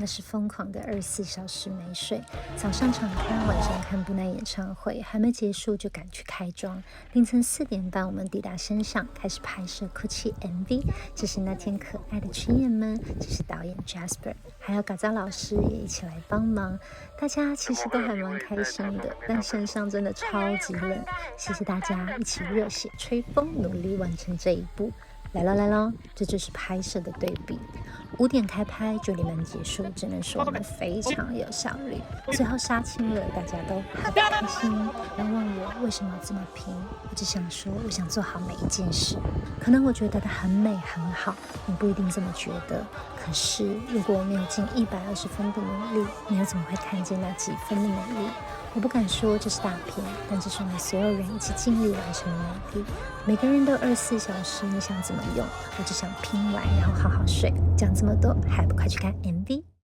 那是疯狂的24小时没睡，早上场刊，晚上看布奈演唱会，还没结束就赶去开妆。凌晨4点半，我们抵达山上，开始拍摄 Gucci MV。这是那天可爱的群演们，这是导演 Jasper， 还有嘎扎老师也一起来帮忙。大家其实都还蛮开心的，但山上真的超级冷。谢谢大家一起热血吹风，努力完成这一步。来咯来咯，这就是拍摄的对比。5点开拍，9点半结束，只能说我们非常有效率。最后杀青了，大家都很开心。不要问我为什么这么拼，我只想说，我想做好每一件事。可能我觉得它很美很好，你不一定这么觉得。可是如果我没有尽120分的努力，你又怎么会看见那几分的美丽？我不敢说这是大片，但这是我们所有人一起尽力完成的美丽。每个人都24小时，你想怎么用？我只想拼完，然后好好睡。讲这么多，还不快去看 MV？